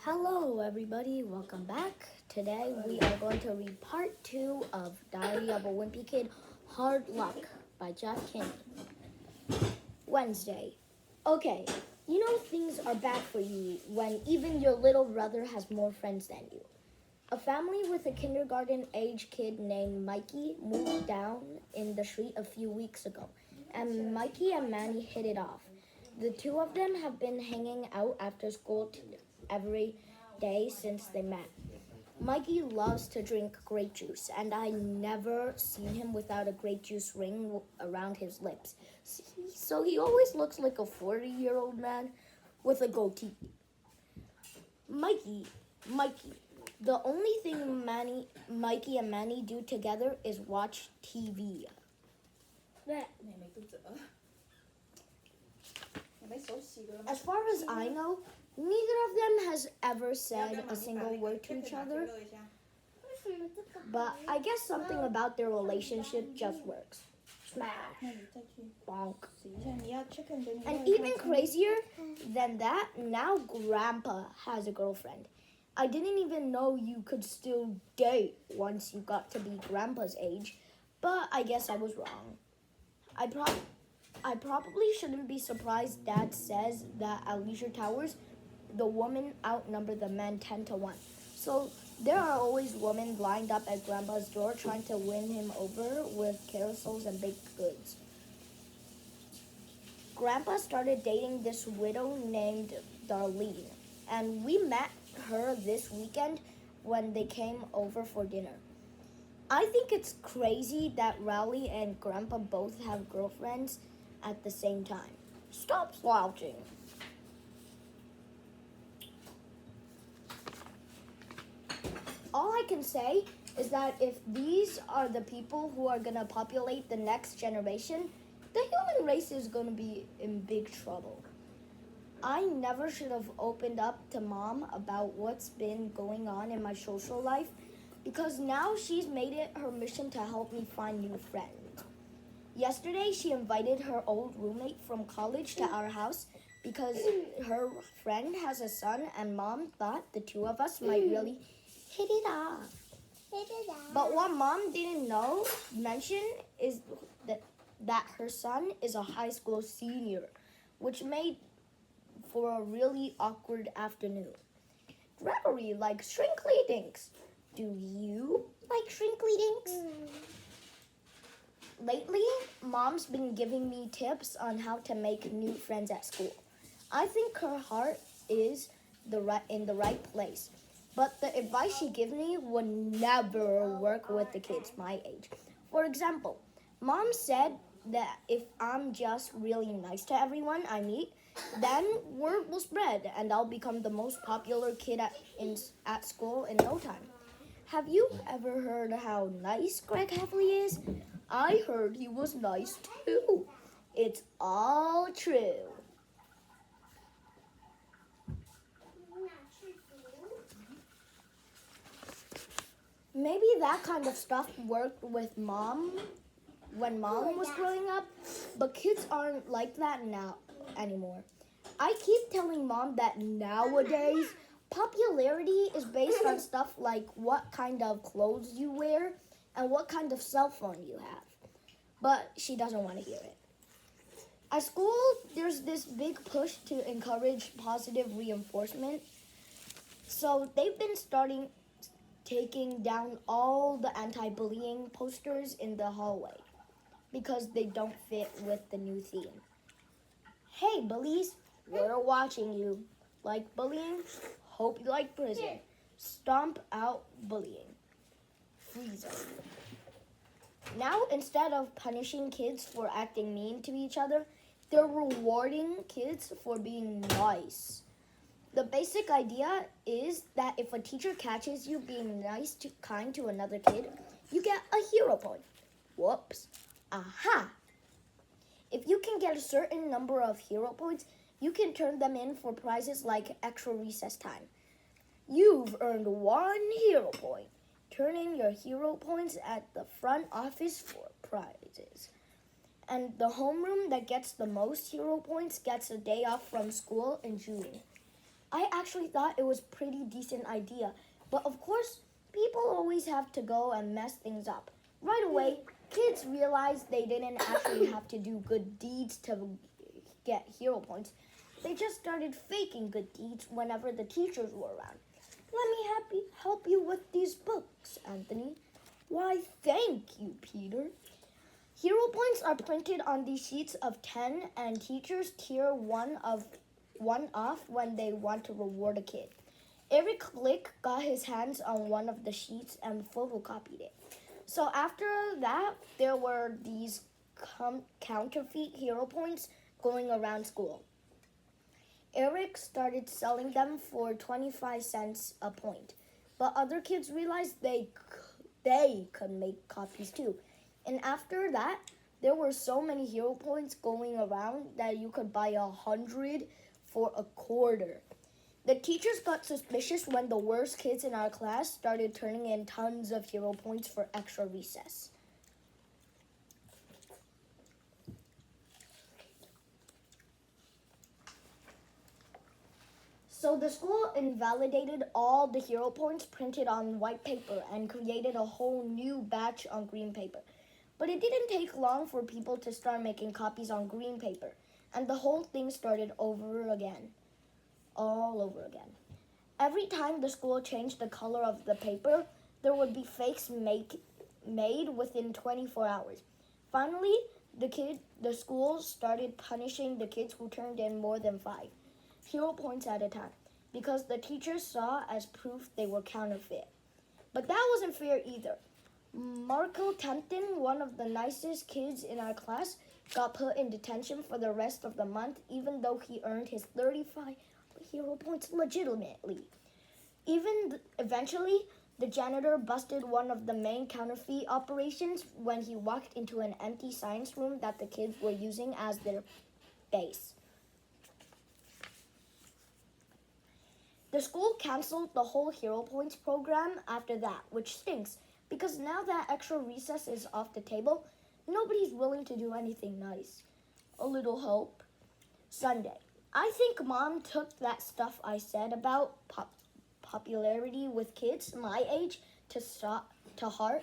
Hello everybody, welcome back. Today we are going to read part 2 of Diary of a Wimpy Kid, Hard Luck by Jack Kinney. Wednesday. Okay, you know things are bad for you when even your little brother has more friends than you. A family with a kindergarten-age kid named Mikey moved down in the street a few weeks ago, and Mikey and Manny hit it off. The two of them have been hanging out after school every day since they met. Mikey loves to drink grape juice, and I never seen him without a grape juice ring around his lips. So he always looks like a 40-year-old man with a goatee. Mikey, the only thing Mikey and Manny do together is watch TV. As far as I know, neither of them has ever said a single word to each other, but I guess something about their relationship just works. Smash. Bonk. And even crazier than that, now Grandpa has a girlfriend. I didn't even know you could still date once you got to be Grandpa's age, but I guess I was wrong. I probably shouldn't be surprised Dad says that at Leisure Towers, the women outnumber the men 10-1. So there are always women lined up at Grandpa's door trying to win him over with carousels and baked goods. Grandpa started dating this widow named Darlene, and we met her this weekend when they came over for dinner. I think it's crazy that Rowley and Grandpa both have girlfriends at the same time. Stop slouching. All I can say is that if these are the people who are going to populate the next generation, the human race is going to be in big trouble. I never should have opened up to Mom about what's been going on in my social life, because now she's made it her mission to help me find new friends. Yesterday, she invited her old roommate from college to our house because her friend has a son, and Mom thought the two of us might really hit it off. But what Mom didn't mention is that her son is a high school senior, which made for a really awkward afternoon. Gregory likes shrinkly dinks. Do you like shrinkly dinks? Lately, Mom's been giving me tips on how to make new friends at school. I think her heart is in the right place, but the advice she gives me would never work with the kids my age. For example, Mom said that if I'm just really nice to everyone I meet, then word will spread and I'll become the most popular kid at school in no time. Have you ever heard how nice Greg Heffley is? I heard he was nice too. It's all true. Maybe that kind of stuff worked with Mom when Mom was growing up, but kids aren't like that now anymore. I keep telling Mom that nowadays, popularity is based on stuff like what kind of clothes you wear and what kind of cell phone you have. But she doesn't want to hear it. At school, there's this big push to encourage positive reinforcement. So they've been taking down all the anti-bullying posters in the hallway because they don't fit with the new theme. Hey, bullies, we're watching you. Like bullying? Hope you like prison. Stomp out bullying. Free zone. Now, instead of punishing kids for acting mean to each other, they're rewarding kids for being nice. The basic idea is that if a teacher catches you being kind to another kid, you get a hero point. Whoops. Aha! If you can get a certain number of hero points, you can turn them in for prizes like extra recess time. You've earned 1 hero point. Turn in your hero points at the front office for prizes. And the homeroom that gets the most hero points gets a day off from school in June. I actually thought it was pretty decent idea, but of course, people always have to go and mess things up. Right away, kids realized they didn't actually have to do good deeds to get hero points. They just started faking good deeds whenever the teachers were around. Let me help you with these books, Anthony. Why, thank you, Peter. Hero points are printed on these sheets of 10, and teachers tear one off when they want to reward a kid. Eric Blick got his hands on one of the sheets and photocopied it. So after that, there were these counterfeit hero points going around school. Eric started selling them for 25 cents a point, but other kids realized they could make copies too. And after that, there were so many hero points going around that you could buy 100 for a quarter. The teachers got suspicious when the worst kids in our class started turning in tons of hero points for extra recess. So the school invalidated all the hero points printed on white paper and created a whole new batch on green paper. But it didn't take long for people to start making copies on green paper, and the whole thing started over again, all over again. Every time the school changed the color of the paper, there would be fakes made within 24 hours. Finally, the school started punishing the kids who turned in more than 5 hero points at a time, because the teachers saw as proof they were counterfeit. But that wasn't fair either. Marco Tempton, one of the nicest kids in our class, got put in detention for the rest of the month, even though he earned his 35 hero points legitimately. Eventually, the janitor busted one of the main counterfeit operations when he walked into an empty science room that the kids were using as their base. The school canceled the whole hero points program after that, which stinks, because now that extra recess is off the table, nobody's willing to do anything nice. A little help. Sunday. I think Mom took that stuff I said about popularity with kids my age to heart,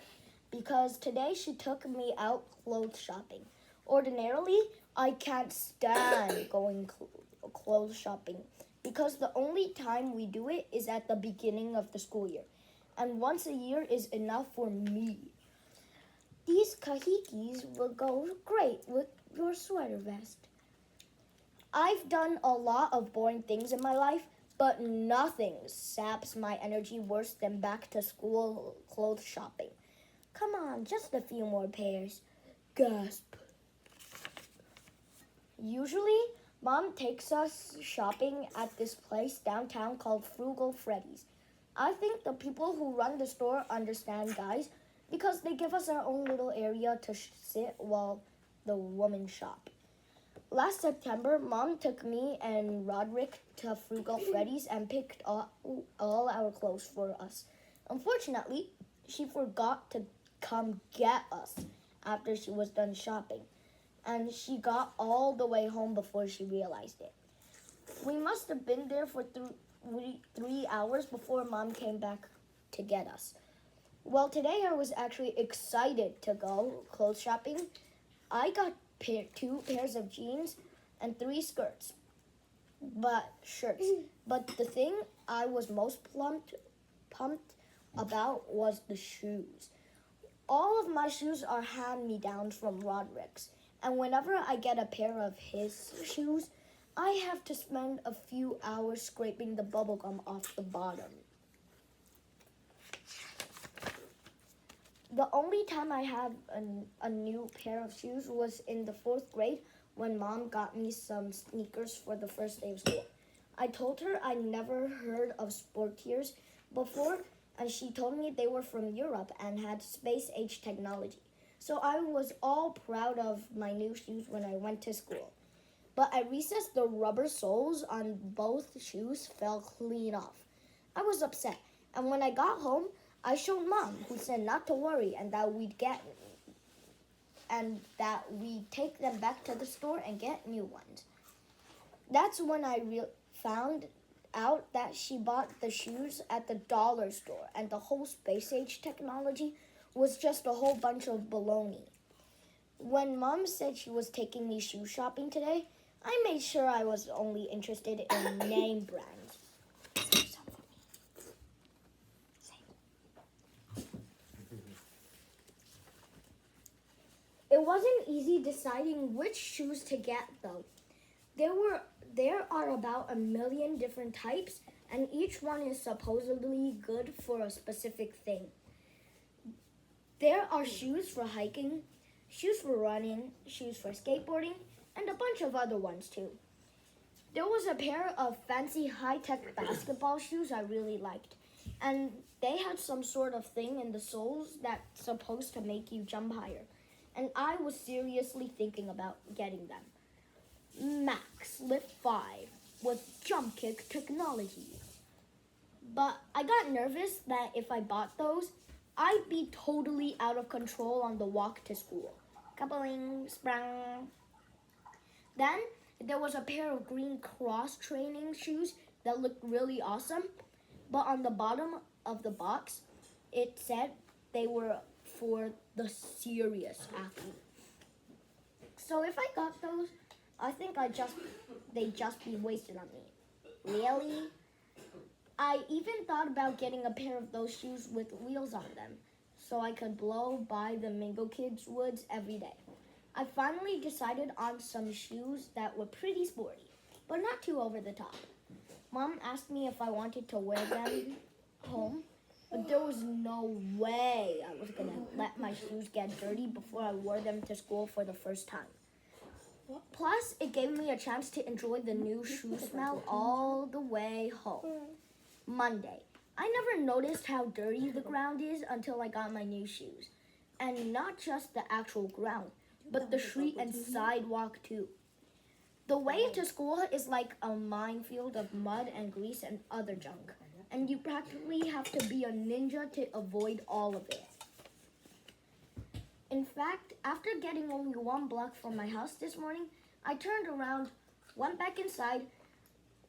because today she took me out clothes shopping. Ordinarily, I can't stand going clothes shopping, because the only time we do it is at the beginning of the school year, and once a year is enough for me. These kahikis will go great with your sweater vest. I've done a lot of boring things in my life, but nothing saps my energy worse than back to school clothes shopping. Come on, just a few more pairs. Gasp. Usually, Mom takes us shopping at this place downtown called Frugal Freddy's. I think the people who run the store understand, guys, because they give us our own little area to sit while the women shop. Last September, Mom took me and Roderick to Frugal Freddy's and picked all our clothes for us. Unfortunately, she forgot to come get us after she was done shopping, and she got all the way home before she realized it. We must have been there for 3 hours before Mom came back to get us. Well, today I was actually excited to go clothes shopping. I got 2 pairs of jeans and 3 shirts. But the thing I was most pumped about was the shoes. All of my shoes are hand-me-downs from Roderick's, and whenever I get a pair of his shoes, I have to spend a few hours scraping the bubblegum off the bottom. The only time I had a new pair of shoes was in the 4th grade when Mom got me some sneakers for the first day of school. I told her I never heard of sportiers before, and she told me they were from Europe and had space-age technology. So I was all proud of my new shoes when I went to school. But at recess, the rubber soles on both shoes fell clean off. I was upset, and when I got home, I showed Mom, who said not to worry and that we'd take them back to the store and get new ones. That's when I found out that she bought the shoes at the dollar store and the whole space age technology was just a whole bunch of baloney. When Mom said she was taking me shoe shopping today, I made sure I was only interested in name brands. It wasn't easy deciding which shoes to get though. There are about 1 million different types, and each one is supposedly good for a specific thing. There are shoes for hiking, shoes for running, shoes for skateboarding, and a bunch of other ones too. There was a pair of fancy high-tech basketball shoes I really liked, and they had some sort of thing in the soles that's supposed to make you jump higher, and I was seriously thinking about getting them. Max Lift 5 with jump kick technology. But I got nervous that if I bought those, I'd be totally out of control on the walk to school. Kaboing, sprang. Then there was a pair of green cross training shoes that looked really awesome, but on the bottom of the box, it said they were for the serious athlete. So if I got those, I think they'd just be wasted on me. Really? I even thought about getting a pair of those shoes with wheels on them so I could blow by the Mingo Kids woods every day. I finally decided on some shoes that were pretty sporty, but not too over the top. Mom asked me if I wanted to wear them home, but there was no way I was going to let my shoes get dirty before I wore them to school for the first time. Plus, it gave me a chance to enjoy the new shoe smell all the way home. Monday. I never noticed how dirty the ground is until I got my new shoes. And not just the actual ground, but the street and sidewalk too. The way to school is like a minefield of mud and grease and other junk. And you practically have to be a ninja to avoid all of it. In fact, after getting only 1 block from my house this morning, I turned around, went back inside.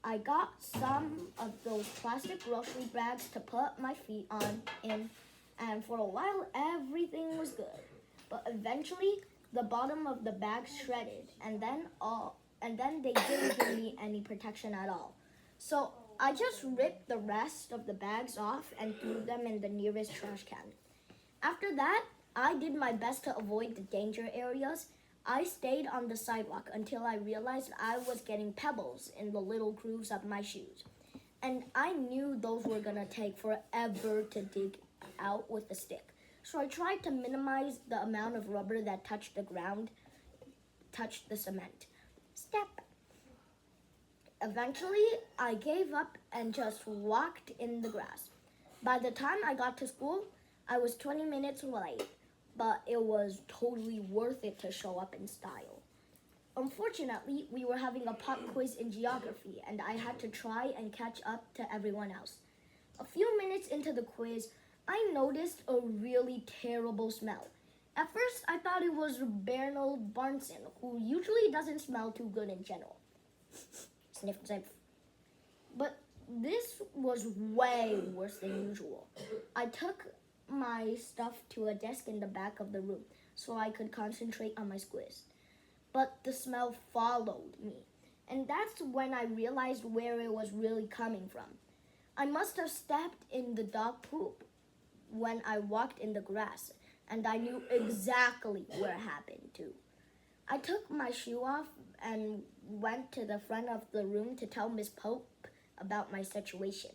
I got some of those plastic grocery bags to put my feet in, and for a while everything was good. But eventually, the bottom of the bag shredded, and then they didn't give me any protection at all. So I just ripped the rest of the bags off and threw them in the nearest trash can. After that, I did my best to avoid the danger areas. I stayed on the sidewalk until I realized I was getting pebbles in the little grooves of my shoes. And I knew those were gonna take forever to dig out with a stick. So I tried to minimize the amount of rubber that touched the ground, touched the cement. Step. Eventually, I gave up and just walked in the grass. By the time I got to school, I was 20 minutes late, but it was totally worth it to show up in style. Unfortunately, we were having a pop quiz in geography, and I had to try and catch up to everyone else. A few minutes into the quiz, I noticed a really terrible smell. At first, I thought it was Bernard Barnson, who usually doesn't smell too good in general. Sniff, sniff. But this was way worse than usual. I took my stuff to a desk in the back of the room so I could concentrate on my quiz. But the smell followed me, and that's when I realized where it was really coming from. I must have stepped in the dog poop when I walked in the grass, and I knew exactly where it happened too. I took my shoe off and went to the front of the room to tell Miss Pope about my situation.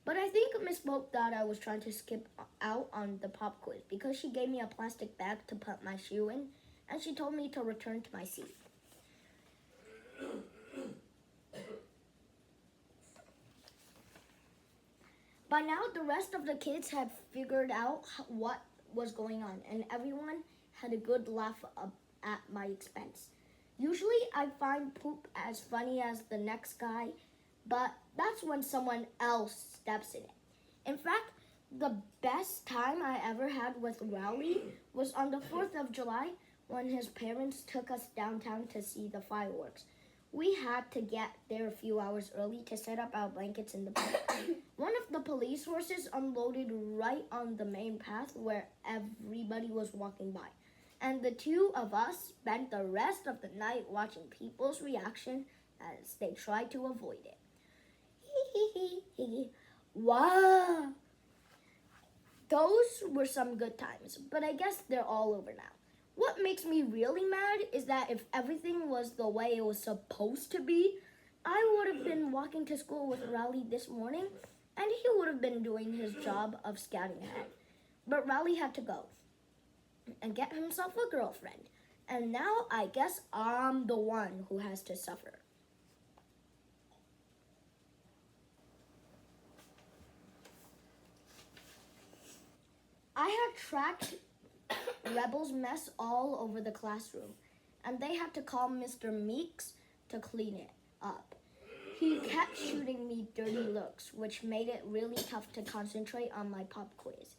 But I think Miss Pope thought I was trying to skip out on the pop quiz because she gave me a plastic bag to put my shoe in, and she told me to return to my seat. By now, the rest of the kids had figured out what was going on, and everyone had a good laugh at my expense. Usually, I find poop as funny as the next guy, but that's when someone else steps in it. In fact, the best time I ever had with Rowley was on the 4th of July when his parents took us downtown to see the fireworks. We had to get there a few hours early to set up our blankets in the back. One of the police horses unloaded right on the main path where everybody was walking by. And the two of us spent the rest of the night watching people's reaction as they tried to avoid it. Wow! Those were some good times, but I guess they're all over now. What makes me really mad is that if everything was the way it was supposed to be, I would have been walking to school with Raleigh this morning, and he would have been doing his job of scouting ahead. But Raleigh had to go and get himself a girlfriend, and now I guess I'm the one who has to suffer. I had tracked Rebel's mess all over the classroom, and they had to call Mr. Meeks to clean it up. He kept shooting me dirty looks, which made it really tough to concentrate on my pop quiz.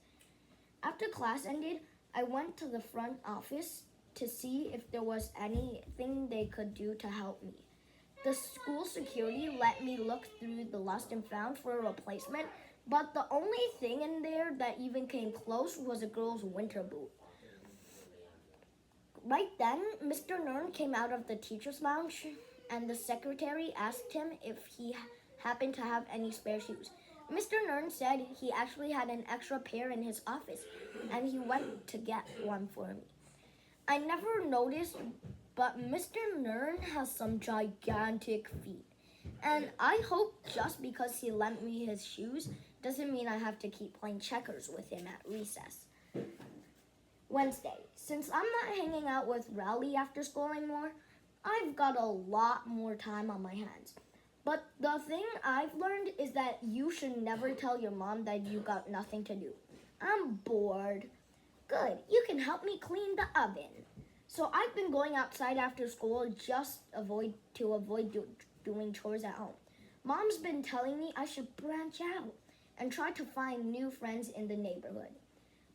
After class ended, I went to the front office to see if there was anything they could do to help me. The school security let me look through the lost and found for a replacement, but the only thing in there that even came close was a girl's winter boot. Right then, Mr. Nern came out of the teacher's lounge, and the secretary asked him if he happened to have any spare shoes. Mr. Nern said he actually had an extra pair in his office, and he went to get one for me. I never noticed, but Mr. Nern has some gigantic feet. And I hope just because he lent me his shoes doesn't mean I have to keep playing checkers with him at recess. Wednesday. Since I'm not hanging out with Raleigh after school anymore, I've got a lot more time on my hands. But the thing I've learned is that you should never tell your mom that you got nothing to do. I'm bored. Good, you can help me clean the oven. So I've been going outside after school just to avoid doing chores at home. Mom's been telling me I should branch out and try to find new friends in the neighborhood.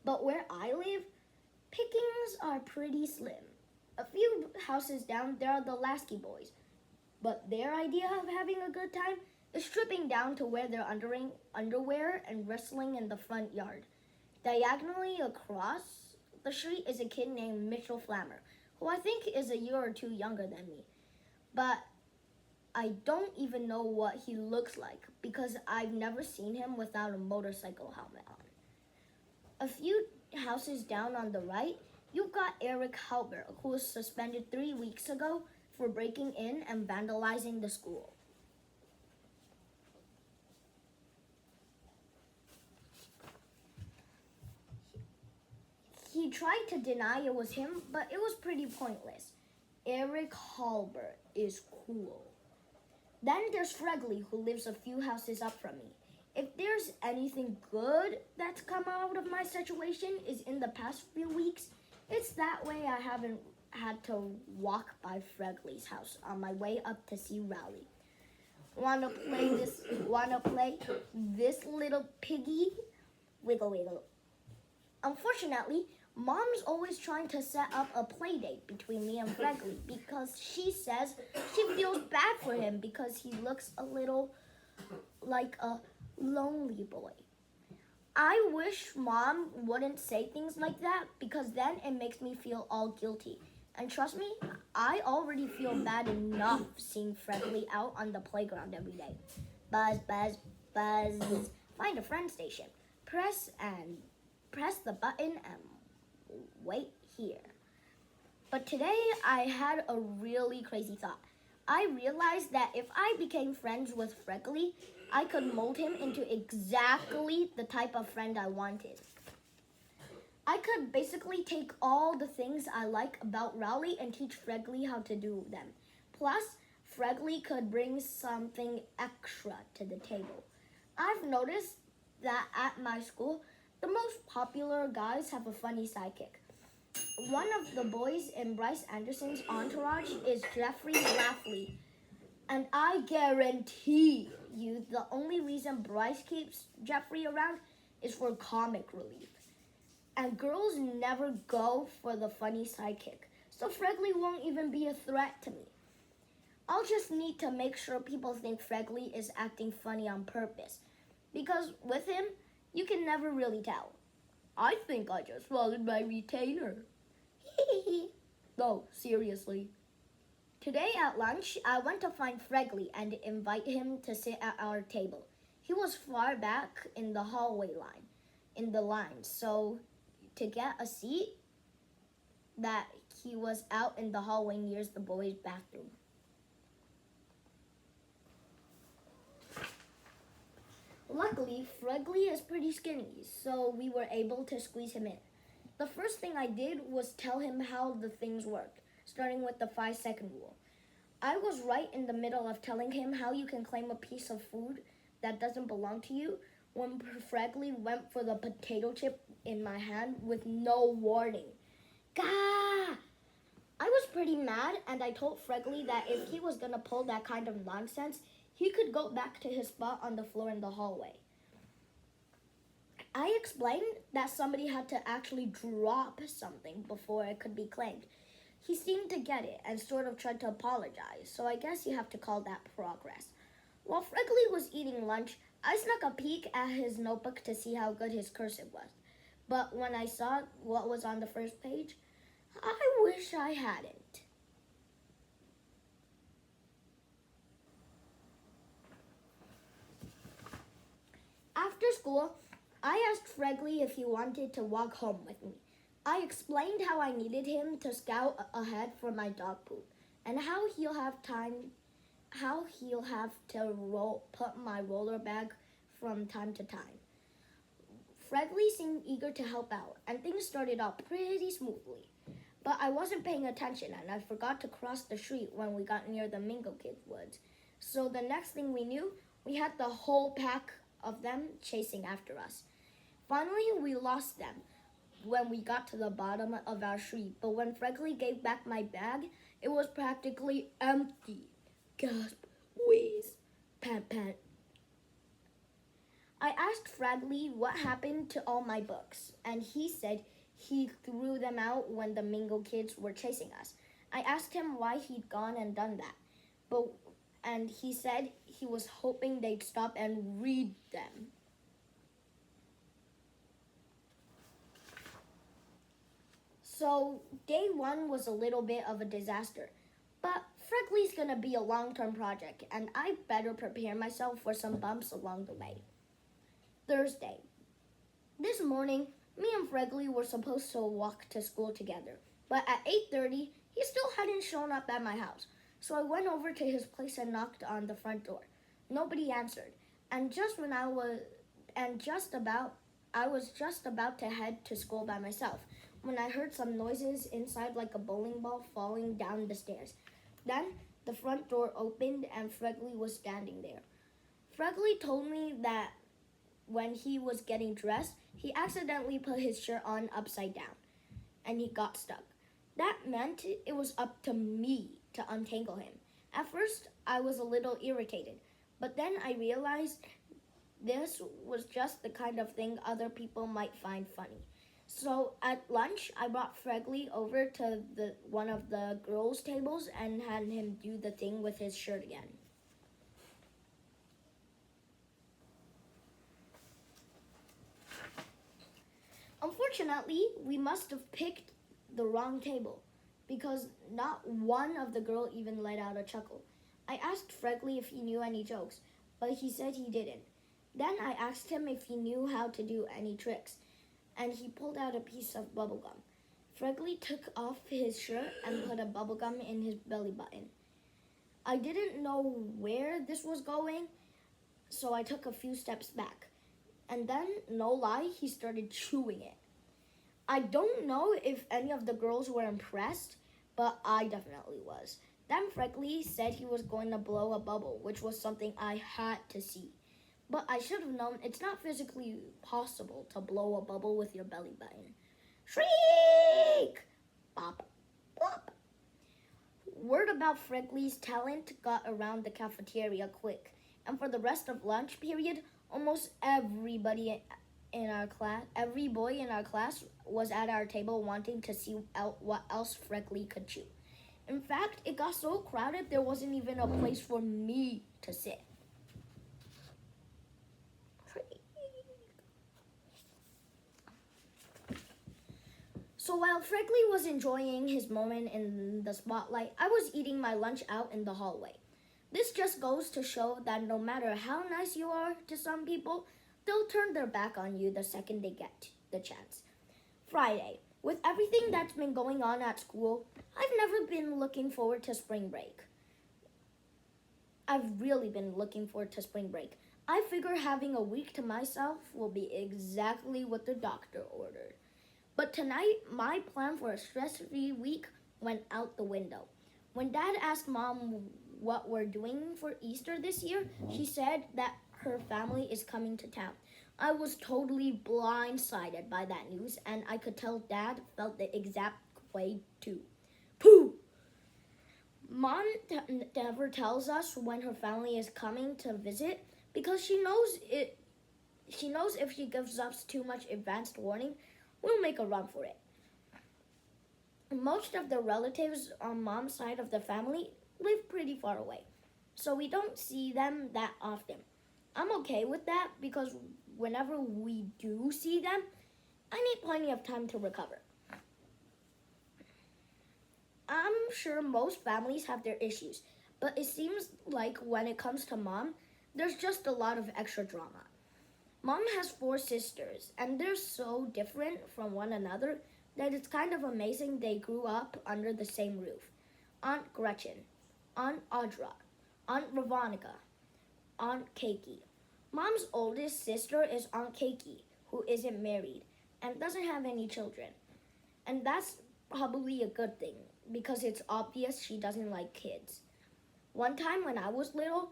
But where I live, pickings are pretty slim. A few houses down, there are the Lasky boys. But their idea of having a good time is stripping down to wear their underwear and wrestling in the front yard. Diagonally across the street is a kid named Mitchell Flammer, who I think is a year or two younger than me. But I don't even know what he looks like because I've never seen him without a motorcycle helmet on. A few houses down on the right, you've got Eric Halber, who was suspended 3 weeks ago for breaking in and vandalizing the school. He tried to deny it was him, but it was pretty pointless. Eric Halber is cool. Then there's Fregley, who lives a few houses up from me. If there's anything good that's come out of my situation is in the past few weeks, it's that way I haven't had to walk by Fregley's house on my way up to see Raleigh. Wanna play this little piggy? Wiggle wiggle. Unfortunately, Mom's always trying to set up a play date between me and Fregley because she says she feels bad for him because he looks a little like a lonely boy. I wish Mom wouldn't say things like that because then it makes me feel all guilty. And trust me, I already feel bad enough seeing Fregley out on the playground every day. Buzz, buzz, buzz. Find a friend station. Press the button and wait here. But today I had a really crazy thought. I realized that if I became friends with Fregley, I could mold him into exactly the type of friend I wanted. I could basically take all the things I like about Raleigh and teach Fregley how to do them. Plus, Fregley could bring something extra to the table. I've noticed that at my school, the most popular guys have a funny sidekick. One of the boys in Bryce Anderson's entourage is Jeffrey Laughley. And I guarantee you the only reason Bryce keeps Jeffrey around is for comic relief. And girls never go for the funny sidekick, so Fregley won't even be a threat to me. I'll just need to make sure people think Fregley is acting funny on purpose. Because with him, you can never really tell. I think I just swallowed my retainer. No, seriously. Today at lunch, I went to find Fregley and invite him to sit at our table. He was far back in the hallway line, so to get a seat, that he was out in the hallway near the boys' bathroom. Luckily, Fregley is pretty skinny, so we were able to squeeze him in. The first thing I did was tell him how the things worked, starting with the 5-second rule. I was right in the middle of telling him how you can claim a piece of food that doesn't belong to you when Fregley went for the potato chip in my hand with no warning. Gah! I was pretty mad, and I told Fregley that if he was gonna pull that kind of nonsense, he could go back to his spot on the floor in the hallway. I explained that somebody had to actually drop something before it could be claimed. He seemed to get it and sort of tried to apologize, so I guess you have to call that progress. While Fregley was eating lunch, I snuck a peek at his notebook to see how good his cursive was. But when I saw what was on the first page, I wish I hadn't. After school, I asked Fregley if he wanted to walk home with me. I explained how I needed him to scout ahead for my dog poop and how he'll have to put my roller bag from time to time. Fregley seemed eager to help out, and things started out pretty smoothly. But I wasn't paying attention, and I forgot to cross the street when we got near the Mingo Kids woods. So the next thing we knew, we had the whole pack of them chasing after us. Finally, we lost them when we got to the bottom of our street, but when Fregley gave back my bag, it was practically empty. Gasp, wheeze, pant, pant. I asked Fregley what happened to all my books, and he said he threw them out when the Mingo Kids were chasing us. I asked him why he'd gone and done that, and he said he was hoping they'd stop and read them. So day 1 was a little bit of a disaster, but Fregley's gonna be a long-term project, and I better prepare myself for some bumps along the way. Thursday. This morning, me and Fregley were supposed to walk to school together, but at 8:30, he still hadn't shown up at my house. So I went over to his place and knocked on the front door. Nobody answered, and I was just about to head to school by myself when I heard some noises inside like a bowling ball falling down the stairs. Then the front door opened and Fregley was standing there. Fregley told me that when he was getting dressed, he accidentally put his shirt on upside down and he got stuck. That meant it was up to me to untangle him. At first, I was a little irritated, but then I realized this was just the kind of thing other people might find funny. So at lunch, I brought Fregley over to one of the girls' tables and had him do the thing with his shirt again. Unfortunately, we must have picked the wrong table because not one of the girls even let out a chuckle. I asked Fregley if he knew any jokes, but he said he didn't. Then I asked him if he knew how to do any tricks, and he pulled out a piece of bubblegum. Fregley took off his shirt and put a bubblegum in his belly button. I didn't know where this was going, so I took a few steps back. And then, no lie, he started chewing it. I don't know if any of the girls were impressed, but I definitely was. Then Fregley said he was going to blow a bubble, which was something I had to see. But I should have known it's not physically possible to blow a bubble with your belly button. Shriek! Bop, blop. Word about Fregley's talent got around the cafeteria quick, and for the rest of lunch period, almost every boy in our class was at our table wanting to see what else Fregley could chew. In fact, it got so crowded there wasn't even a place for me to sit. So while Freckly was enjoying his moment in the spotlight, I was eating my lunch out in the hallway. This just goes to show that no matter how nice you are to some people, they'll turn their back on you the second they get the chance. Friday. With everything that's been going on at school, I've never been looking forward to spring break. I've really been looking forward to spring break. I figure having a week to myself will be exactly what the doctor ordered. But tonight, my plan for a stress-free week went out the window. When Dad asked Mom what we're doing for Easter this year, she said that her family is coming to town. I was totally blindsided by that news, and I could tell Dad felt the exact way too. Pooh! Mom never tells us when her family is coming to visit because she knows if she gives us too much advanced warning, we'll make a run for it. Most of the relatives on Mom's side of the family live pretty far away, so we don't see them that often. I'm okay with that because whenever we do see them, I need plenty of time to recover. I'm sure most families have their issues, but it seems like when it comes to Mom, there's just a lot of extra drama. Mom has 4 sisters, and they're so different from one another that it's kind of amazing they grew up under the same roof. Aunt Gretchen, Aunt Audra, Aunt Ravonica, Aunt Keiki. Mom's oldest sister is Aunt Keiki, who isn't married and doesn't have any children. And that's probably a good thing because it's obvious she doesn't like kids. One time when I was little,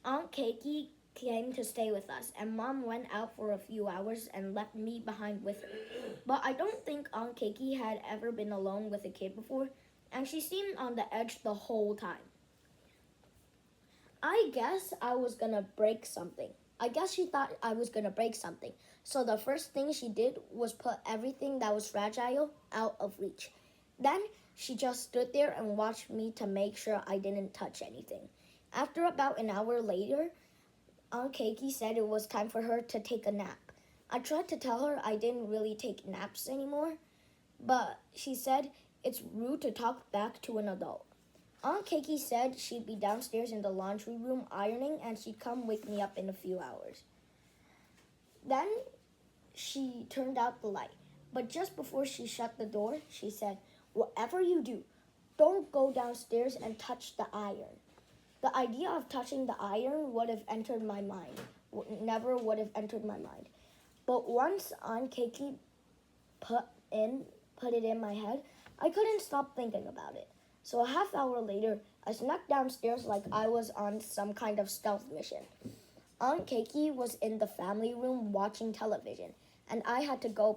Aunt Keiki came to stay with us, and Mom went out for a few hours and left me behind with her. But I don't think Aunt Keiki had ever been alone with a kid before, and she seemed on the edge the whole time. I guess I was gonna break something. I guess she thought I was gonna break something. So the first thing she did was put everything that was fragile out of reach. Then she just stood there and watched me to make sure I didn't touch anything. After about an hour later, Aunt Keiki said it was time for her to take a nap. I tried to tell her I didn't really take naps anymore, but she said it's rude to talk back to an adult. Aunt Keiki said she'd be downstairs in the laundry room ironing and she'd come wake me up in a few hours. Then she turned out the light, but just before she shut the door, she said, "Whatever you do, don't go downstairs and touch the iron." The idea of touching the iron would have entered my mind. Never would have entered my mind. But once Aunt Keiki put it in my head, I couldn't stop thinking about it. So a half hour later, I snuck downstairs like I was on some kind of stealth mission. Aunt Keiki was in the family room watching television, and I had to go